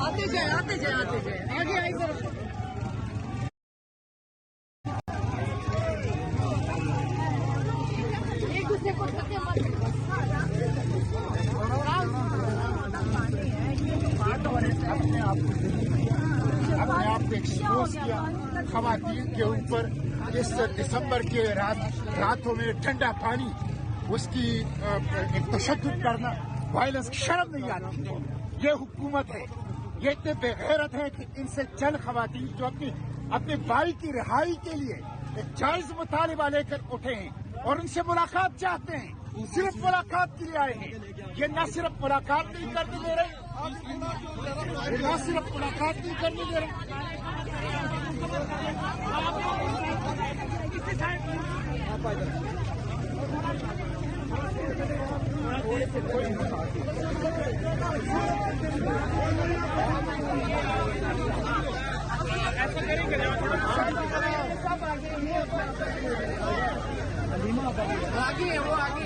आते जाए आगे आई तरफ। एक दूसरे को धक्के मत अपने आप को एक्सपोज किया खवातीन के ऊपर। इस दिसंबर के रातों में ठंडा पानी उसकी एक तशद्दुद करना, वायलेंस, शर्म नहीं आती। ये हुकूमत है, ये इतने बेगैरत है कि इनसे चंद खवातीन जो अपने भाई की रिहाई के लिए एक जायज मुतालिबा लेकर उठे हैं और उनसे मुलाकात चाहते हैं, सिर्फ मुलाकात के लिए आए हैं। ये न सिर्फ मुलाकात नहीं करने दे रहे, न सिर्फ मुलाकात नहीं करने दे रहे, ऐसा करेंगे आगे है, वो आगे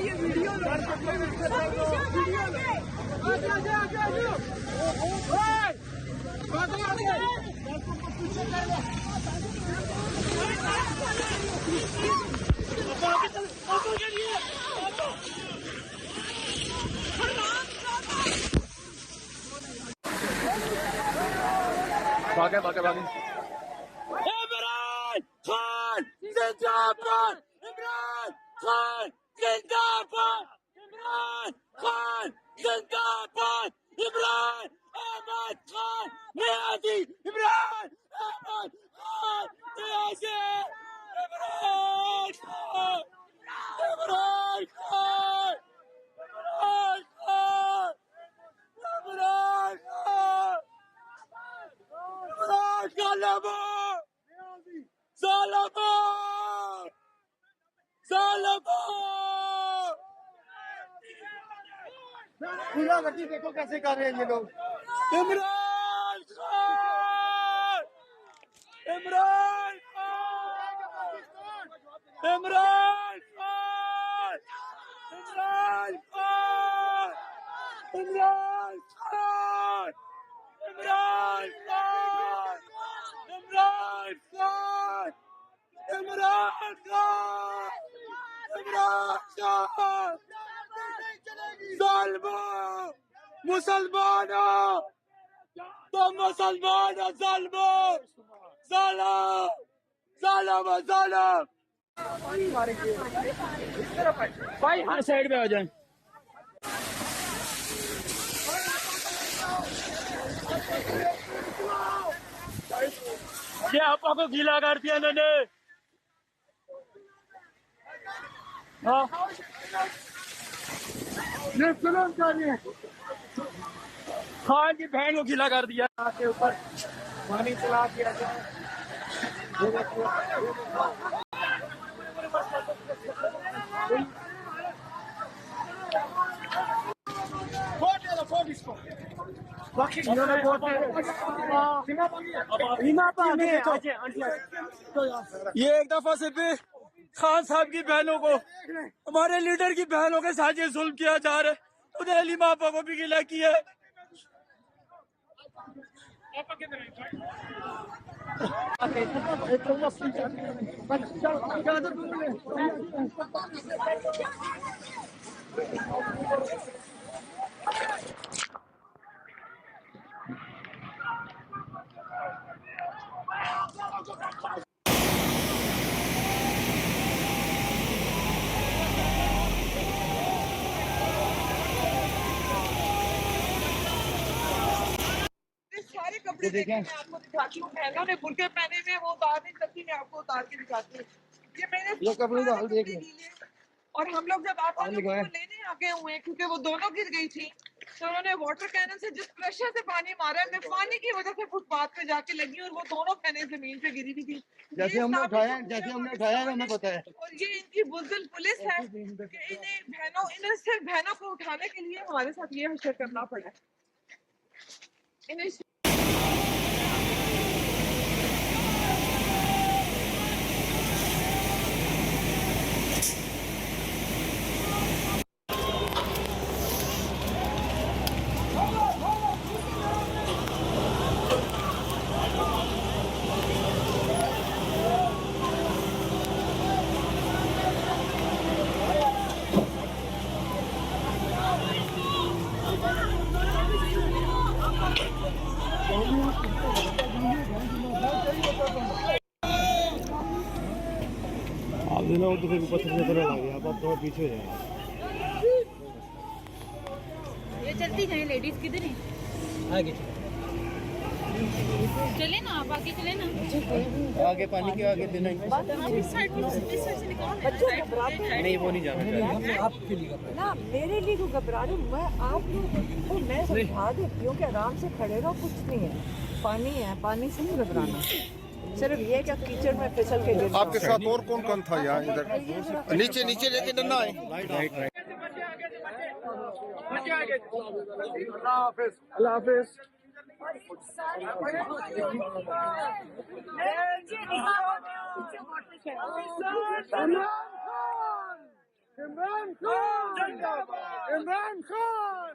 ये वीडियो भागे। इमरान खान जिंदाबाद, इमरान खान जिंदाबाद, इमरान खान जिंदाबाद, इमरान अहमद खान नियाज़ी, इमरान अहमद खान नियाज़ी, इमरान खान, इमरान खान, इमरान खान, इमरान खान, पूरा गति देखो कैसे कर रहे हैं ये लोग। इमरान खान, इमरान खान, इमरान खान, इमरान खान, इमरान खान, इमरान खान, इमरान खान, इमरान खान, इमरान खान, ज़ालिमों, मुसलमानों, तुम मुसलमान हो, ज़ालिमों, ज़ालिम, ज़ालिम, ज़ालिम। भाई हाँ साइड पे आ जाए। ये आपा को गीला कर दिया इन्होंने। हाँ खान की बहन को गीला कर दिया, के ऊपर पानी चला दिया जाए। ये एक दफा से भी खान साहब की बहनों को, हमारे लीडर की बहनों के साथ ये जुल्म किया जा रहा है। उधर अली मापा को भी गिला किया है। सारे कपड़े देखें, मैं आपको दिखाती हूँ। बहनों ने बुर्के पहने हुए, वो उतार नहीं सकती, मैं आपको उतार के दिखाती हूँ। ये मेरे ये कपड़े तो हाल देख और हम लोग जब आप लोगों को लेने आ गए हुए हैं क्योंकि वो दोनों गिर गई थी, तो उन्होंने वाटर कैनन से जिस प्रेशर से पानी मारा है, मैं पानी की वजह से फुटपाथ पे जाके लगी और वो दोनों कैनें जमीन पे गिरी हुई थी। जैसे हमने उठाया हमें पता है। और ये इनकी बुज़दिल पुलिस है कि इन्हें सिर्फ बहनों को उठाने के लिए हमारे साथ ये हशर करना पड़ा। इन्हें आप देना हो तो फिर ऊपर से तरह लगे आप थोड़ा पीछे हो जाए। ये चलती जाए लेडीज किधर है? आगे चले ना, आप आगे चले ना। आगे पानी के आगे देना आप इस साइड से निकालो। नहीं, वो नहीं जाना चाहिए आपके लिए ना, मेरे लिए तो घबरा रही हूँ मैं। आप लोग को मैं समझा देती हूँ कि आराम से खड़े रहो, कुछ नहीं है, पानी है, पानी से नहीं घबराना। सिर्फ ये क्या कीचड़ में फिसल के गिर आपके साथ और कौन कौन था यहाँ? इधर नीचे नीचे लेके डरना है। अल्लाह हाफिज। इमरान खान, इमरान खान।